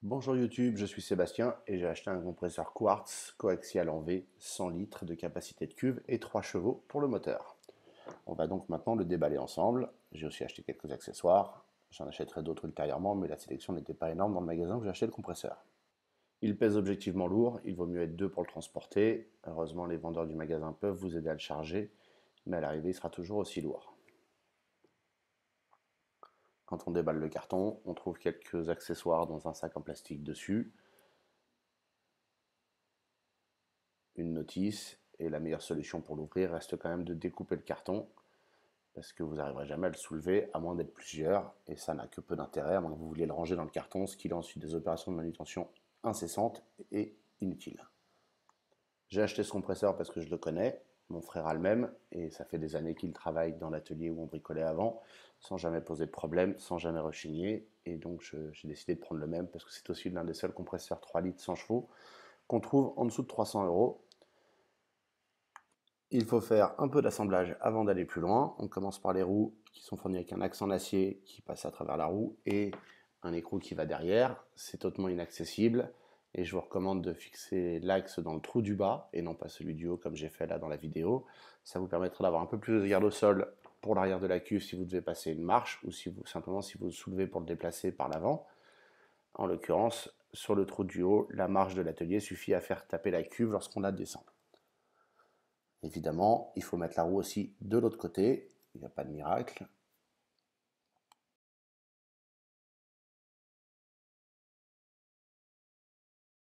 Bonjour YouTube, je suis Sébastien et j'ai acheté un compresseur Quartz coaxial en V, 100 litres de capacité de cuve et 3 chevaux pour le moteur. On va donc maintenant le déballer ensemble. J'ai aussi acheté quelques accessoires. J'en achèterai d'autres ultérieurement, mais la sélection n'était pas énorme dans le magasin où j'ai acheté le compresseur. Il pèse objectivement lourd, il vaut mieux être deux pour le transporter. Heureusement, les vendeurs du magasin peuvent vous aider à le charger, mais à l'arrivée, il sera toujours aussi lourd. Quand on déballe le carton, on trouve quelques accessoires dans un sac en plastique dessus, une notice, et la meilleure solution pour l'ouvrir reste quand même de découper le carton, parce que vous n'arriverez jamais à le soulever, à moins d'être plusieurs, et ça n'a que peu d'intérêt, à moins que vous vouliez le ranger dans le carton, ce qui est ensuite des opérations de manutention incessantes et inutiles. J'ai acheté ce compresseur parce que je le connais, mon frère a le même, et ça fait des années qu'il travaille dans l'atelier où on bricolait avant, sans jamais poser de problème, sans jamais rechigner, et donc j'ai décidé de prendre le même, parce que c'est aussi l'un des seuls compresseurs 3 litres 100 chevaux qu'on trouve en dessous de 300 €. Il faut faire un peu d'assemblage avant d'aller plus loin. On commence par les roues qui sont fournies avec un axe en acier qui passe à travers la roue et un écrou qui va derrière. C'est totalement inaccessible et je vous recommande de fixer l'axe dans le trou du bas et non pas celui du haut comme j'ai fait là dans la vidéo. Ça vous permettra d'avoir un peu plus de garde au sol pour l'arrière de la cuve si vous devez passer une marche ou si vous soulevez pour le déplacer par l'avant. En l'occurrence, sur le trou du haut, la marche de l'atelier suffit à faire taper la cuve lorsqu'on la descend. Évidemment, il faut mettre la roue aussi de l'autre côté, il n'y a pas de miracle.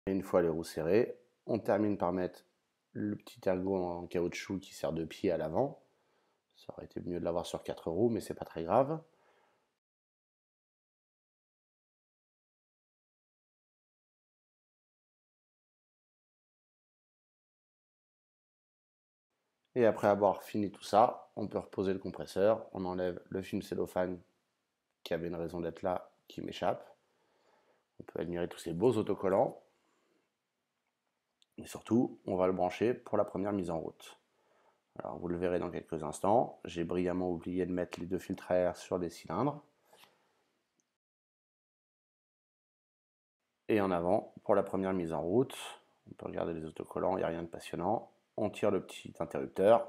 Et une fois les roues serrées, on termine par mettre le petit ergot en caoutchouc qui sert de pied à l'avant. Ça aurait été mieux de l'avoir sur 4 roues, mais c'est pas très grave. Et après avoir fini tout ça, on peut reposer le compresseur. On enlève le film cellophane qui avait une raison d'être là, qui m'échappe. On peut admirer tous ces beaux autocollants. Et surtout, on va le brancher pour la première mise en route. Alors vous le verrez dans quelques instants, j'ai brillamment oublié de mettre les deux filtres à air sur les cylindres. Et en avant, pour la première mise en route, on peut regarder les autocollants, il n'y a rien de passionnant. On tire le petit interrupteur.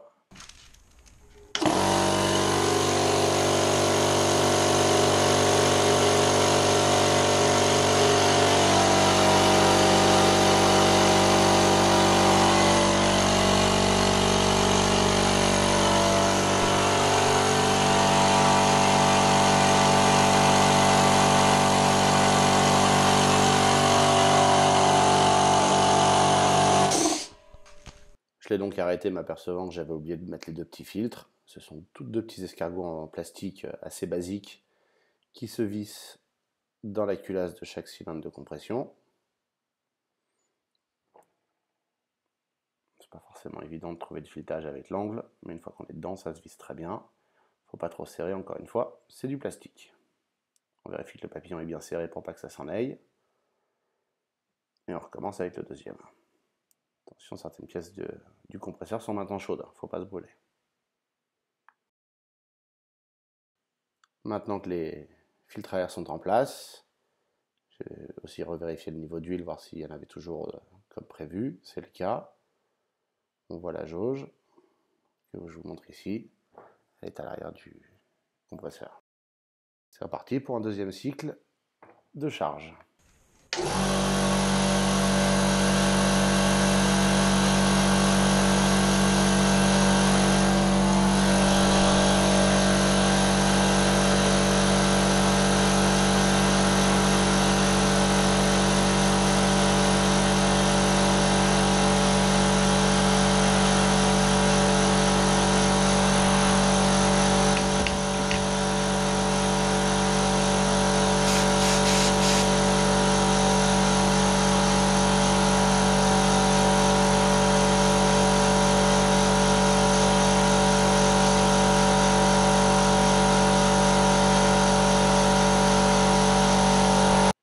Je l'ai donc arrêté m'apercevant que j'avais oublié de mettre les deux petits filtres. Ce sont tous deux petits escargots en plastique assez basiques qui se vissent dans la culasse de chaque cylindre de compression. C'est pas forcément évident de trouver du filetage avec l'angle, mais une fois qu'on est dedans, ça se visse très bien. Faut pas trop serrer, encore une fois, c'est du plastique. On vérifie que le papillon est bien serré pour pas que ça s'en aille. Et on recommence avec le deuxième. Attention, certaines pièces du compresseur sont maintenant chaudes, faut pas se brûler. Maintenant que les filtres à air sont en place, je vais aussi revérifier le niveau d'huile, voir s'il y en avait toujours comme prévu. C'est le cas. On voit la jauge que je vous montre ici. Elle est à l'arrière du compresseur. C'est reparti pour un deuxième cycle de charge.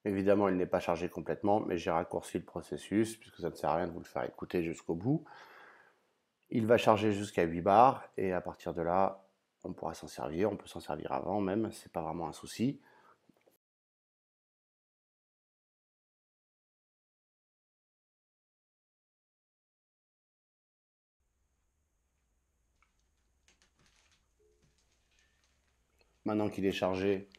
Évidemment, il n'est pas chargé complètement, mais j'ai raccourci le processus, puisque ça ne sert à rien de vous le faire écouter jusqu'au bout. Il va charger jusqu'à 8 bars, et à partir de là, on pourra s'en servir, on peut s'en servir avant même, c'est pas vraiment un souci. Maintenant qu'il est chargé,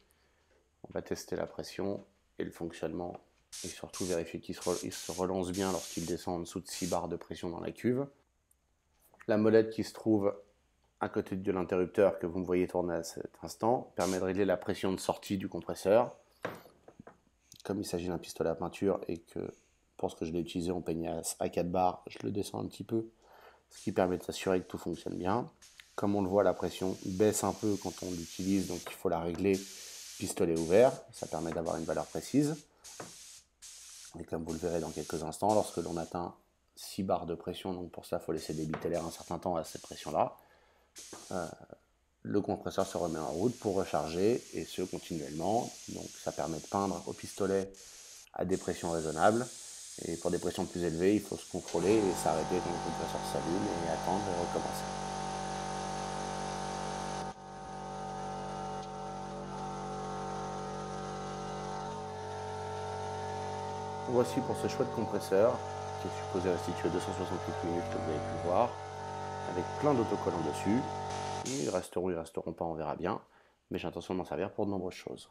on va tester la pression et le fonctionnement et surtout vérifier qu'il se relance bien lorsqu'il descend en dessous de 6 bars de pression dans la cuve. La molette qui se trouve à côté de l'interrupteur que vous me voyez tourner à cet instant permet de régler la pression de sortie du compresseur. Comme il s'agit d'un pistolet à peinture et que pour ce que je l'ai utilisé on peignait à 4 bars, je le descends un petit peu, ce qui permet de s'assurer que tout fonctionne bien. Comme on le voit, la pression baisse un peu quand on l'utilise, donc il faut la régler pistolet ouvert, ça permet d'avoir une valeur précise. Et comme vous le verrez dans quelques instants, lorsque l'on atteint 6 bars de pression, donc pour ça il faut laisser débiter l'air un certain temps à cette pression-là, le compresseur se remet en route pour recharger, et ce continuellement. Donc ça permet de peindre au pistolet à des pressions raisonnables, et pour des pressions plus élevées, il faut se contrôler et s'arrêter quand le compresseur s'allume et attendre et recommencer. Voici pour ce chouette compresseur qui est supposé restituer 268 minutes comme vous avez pu le voir, avec plein d'autocollants dessus. Ils resteront pas, on verra bien, mais j'ai l'intention de m'en servir pour de nombreuses choses.